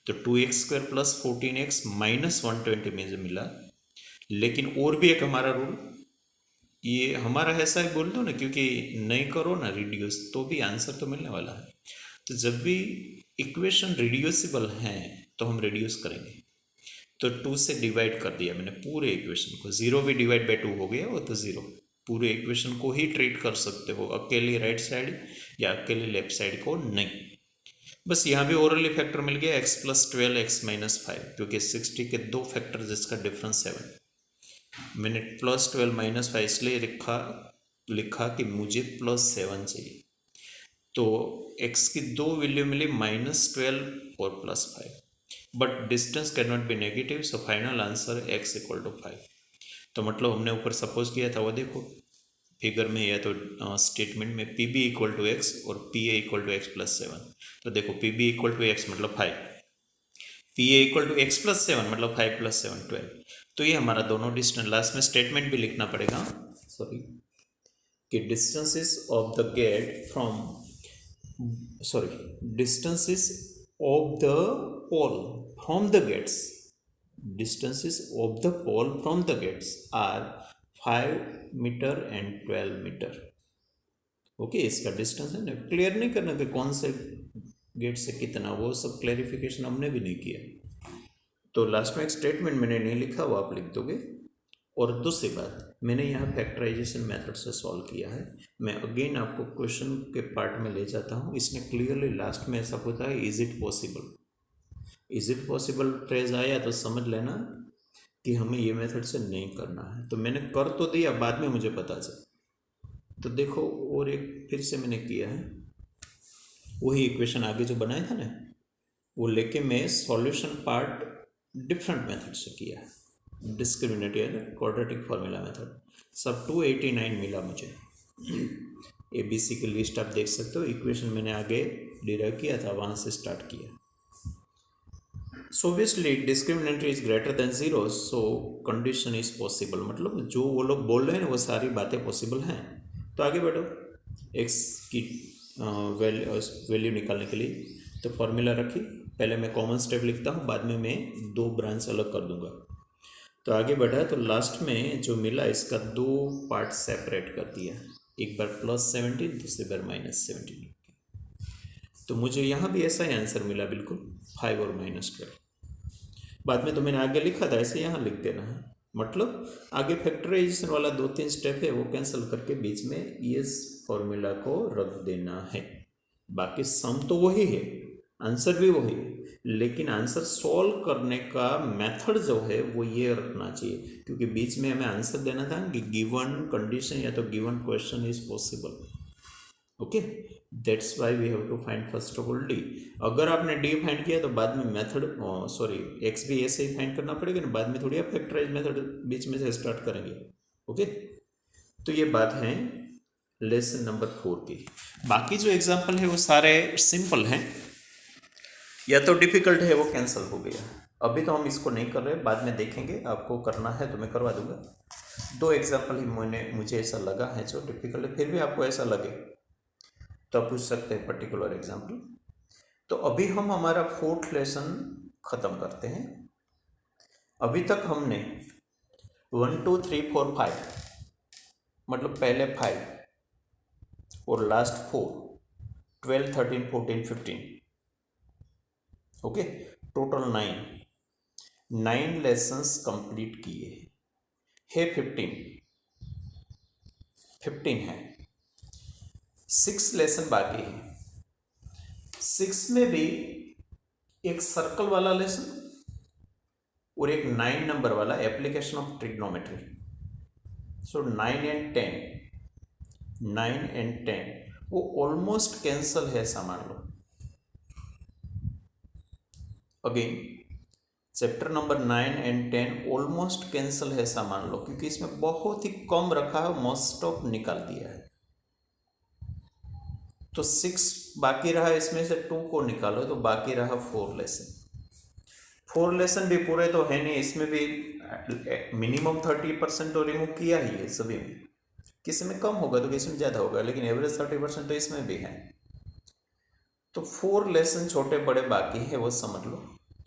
तो 2x square plus 14x minus 120 में मिला। लेकिन और भी एक हमारा रूल, ये हमारा ऐसा ही बोल दो ना, क्योंकि नहीं करो ना रिड्यूस तो भी आंसर तो मिलने वाला है। तो जब भी इक्वेशन रिड्यूसिबल हैं तो हम रिड्यूस करेंगे। तो 2 से डिवाइड कर दिया मैंने पूरे इक्वेशन को, 0 भी डिवाइड बाई 2 हो गया, वो तो 0। पूरे इक्वेशन को ही ट्रीट कर सकते हो, अकेले राइट साइड या अकेले लेफ्ट साइड को नहीं। बस यहाँ भी ओरली फैक्टर मिल गया x प्लस 12 x माइनस 5, क्योंकि 60 के दो फैक्टर जिसका डिफरेंस 7। मैंने प्लस 12 माइनस 5 इसलिए लिखा कि मुझे प्लस 7 चाहिए। तो x की दो वैल्यू मिली -12 और +5, but distance can not be negative, so final answer x equal to 5। तो मतलब हमने ऊपर सपोज किया था वो देखो फिगर में, या तो स्टेटमेंट में P B equal to X और P A equal to x plus 7। तो देखो P B equal to X मतलब 5, P A equal to x plus 7 मतलब 5 प्लस 7 12। तो ये हमारा दोनों डिस्टेंस, लास्ट में स्टेटमेंट भी लिखना पड़ेगा, सॉरी, कि distances of the get from distances of the pole from the gates, distances of the pole from the gates are 5 metre and 12 metre. Okay, इसका डिस्टेंस है ना, क्लियर नहीं करना कि कौन से गेट से कितना, वो सब क्लैरिफिकेशन हमने भी नहीं किया। तो लास्ट में एक स्टेटमेंट मैंने नहीं लिखा, वो आप लिख दोगे। और दूसरी बात, मैंने यहाँ फैक्टराइजेशन मेथड से सॉल्व किया है। मैं अगेन आपको क्वेश्चन के पार्ट में ले जाता हूँ, इसमें क्लियरली लास्ट में ऐसा होता है, is it possible. Is it possible phrase आया तो समझ लेना कि हमें ये मेथड से नहीं करना है। तो मैंने कर तो दिया, बाद में मुझे पता चला। तो देखो, और एक फिर से मैंने किया है, वही इक्वेशन आगे जो बनाया था ना, वो लेके मैं सॉल्यूशन पार्ट डिफरेंट मेथड से किया है, डिस्क्रिमिनेटिव क्वाड्रेटिक फार्मूला मेथड। सब 289 मिला मुझे। ए बी सी की लिस्ट आप देख सकते हो, इक्वेशन मैंने आगे डिराइव किया था, वहाँ से स्टार्ट किया। So obviously discriminant is greater than 0, so condition is possible, मतलब जो वो लोग बोल रहे हैं वो सारी बातें पॉसिबल हैं। तो आगे बढ़ो, एक्स की वैल्यू निकालने के लिए तो फॉर्मूला रखी, पहले मैं कॉमन स्टेप लिखता हूँ, बाद में मैं दो ब्रांच अलग कर दूंगा। तो आगे बढ़ा, तो लास्ट में जो मिला इसका दो पार्ट सेपरेट कर दिया, एक बार +17, दूसरी बार -17। तो मुझे यहाँ भी ऐसा ही आंसर मिला, बिल्कुल 5 और -12। बाद में तो मैंने आगे लिखा था, ऐसे यहाँ लिख देना है, मतलब आगे फैक्टराइजेशन वाला 2-3 स्टेप है वो कैंसिल करके बीच में इस फॉर्मूला को रख देना है। बाकी सम तो वही है, आंसर भी वही है, लेकिन आंसर सॉल्व करने का मेथड जो है वो ये रखना चाहिए, क्योंकि बीच में हमें आंसर देना था कि गिवन कंडीशन या तो given question is possible. Okay, that's why we have to find first of all D. अगर आपने डी फाइंड किया तो बाद में मेथड सॉरी एक्स भी ऐसे ही फाइंड करना पड़ेगा ना, बाद में थोड़ी आप फैक्टराइज मेथड बीच में से स्टार्ट करेंगे। ओके, तो ये बात है लेसन नंबर 4 की। बाकी जो एग्जाम्पल है वो सारे सिंपल हैं, या तो डिफिकल्ट है वो कैंसिल हो गया। अभी तो हम इसको नहीं कर रहे, बाद में देखेंगे, आपको करना है तो मैं करवा दूंगा। 2 एग्जाम्पल ही मुझे ऐसा लगा है जो डिफिकल्ट है, फिर भी आपको ऐसा लगे तो आप पूछ सकते हैं पर्टिकुलर एग्जाम्पल। तो अभी हम हमारा 4th लेसन ख़त्म करते हैं। अभी तक हमने 1 2 3 4 5 मतलब पहले 5 और last 4 12 13 14 15 okay, total 9 lessons complete किए है 15 है। 6 लेसन बाकी है। 6 में भी एक सर्कल वाला लेसन और एक 9 नंबर वाला application of trigonometry. So 9 and 10 वो ऑलमोस्ट कैंसल है, ऐसा मान लो। Again chapter number 9 and 10 almost cancel है, ऐसा मान लो, क्योंकि इसमें बहुत ही कम रखा है, मोस्ट ऑफ निकाल दिया है। तो 6 बाकी रहा, इसमें से 2 को निकालो तो बाकी रहा 4 लेसन। 4 लेसन भी पूरे तो है नहीं, इसमें भी मिनिमम 30% तो रिमूव किया ही है सभी में। किसी में कम होगा तो किसी में ज़्यादा होगा, लेकिन एवरेज 30% तो इसमें भी है। तो 4 लेसन छोटे बड़े बाकी है, वो समझ लो।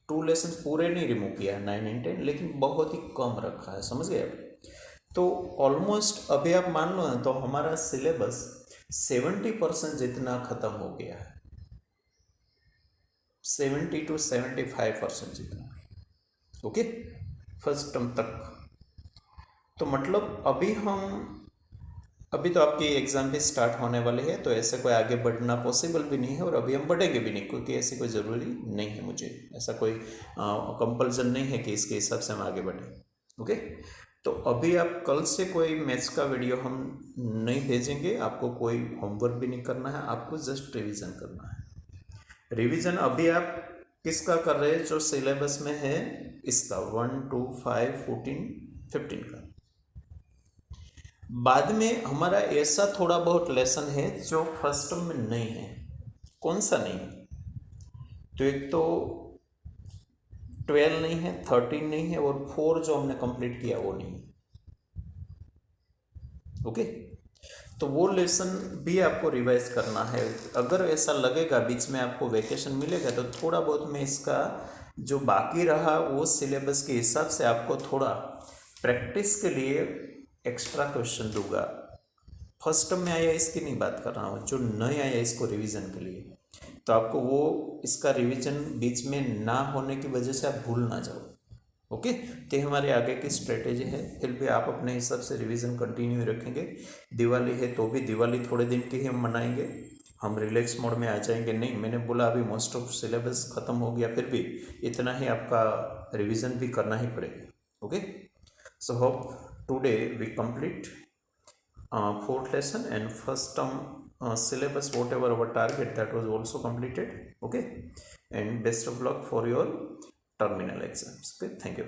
2 लेसन पूरे नहीं रिमूव किया है 9 एंड 10, लेकिन बहुत ही कम रखा है, समझ गए आप। तो ऑलमोस्ट अभी आप मान लो ना, तो हमारा सिलेबस 70% जितना खत्म हो गया है, 70 to 75% जितना। ओके, फर्स्ट टर्म तक। तो मतलब अभी तो आपकी एग्ज़ाम भी स्टार्ट होने वाली है, तो ऐसे कोई आगे बढ़ना पॉसिबल भी नहीं है, और अभी हम बढ़ेंगे भी नहीं, क्योंकि ऐसी कोई ज़रूरी नहीं है, मुझे ऐसा कोई कंपल्सन नहीं है कि इसके हिसाब से हम आगे बढ़ें। ओके, तो अभी आप कल से कोई मैथ्स का वीडियो हम नहीं भेजेंगे, आपको कोई होमवर्क भी नहीं करना है, आपको जस्ट रिविज़न करना है। रिवीजन अभी आप किसका कर रहे हैं, जो सिलेबस में है इसका 1 2 5 14 15 का। बाद में हमारा ऐसा थोड़ा बहुत लेसन है जो फर्स्ट टर्म में नहीं है। कौन सा नहीं? तो एक तो 12 नहीं है, 13 नहीं है, और 4 जो हमने कंप्लीट किया वो नहीं है। ओके, तो वो लेसन भी आपको रिवाइज करना है। अगर ऐसा लगेगा बीच में आपको वेकेशन मिलेगा, तो थोड़ा बहुत मैं इसका जो बाकी रहा वो सिलेबस के हिसाब से आपको थोड़ा प्रैक्टिस के लिए एक्स्ट्रा क्वेश्चन दूंगा। फर्स्ट टर्म में आया इसकी नहीं बात कर रहा हूँ, जो नहीं आया इसको रिवीजन के लिए, तो आपको वो इसका रिवीजन बीच में ना होने की वजह से आप भूल ना जाओ। ओके, तो हमारे आगे की स्ट्रेटेजी है। फिर भी आप अपने हिसाब से रिवीजन कंटिन्यू रखेंगे। दिवाली है तो भी दिवाली थोड़े दिन की ही हम मनाएंगे, हम रिलैक्स मोड में आ जाएंगे नहीं। मैंने बोला अभी मोस्ट ऑफ सिलेबस ख़त्म हो गया, फिर भी इतना ही आपका रिवीजन भी करना ही पड़ेगा। Okay, so hope today we complete 4th lesson and first term syllabus, whatever our target, that was also completed. Okay, and best of luck for your terminal exams. Okay, thank you.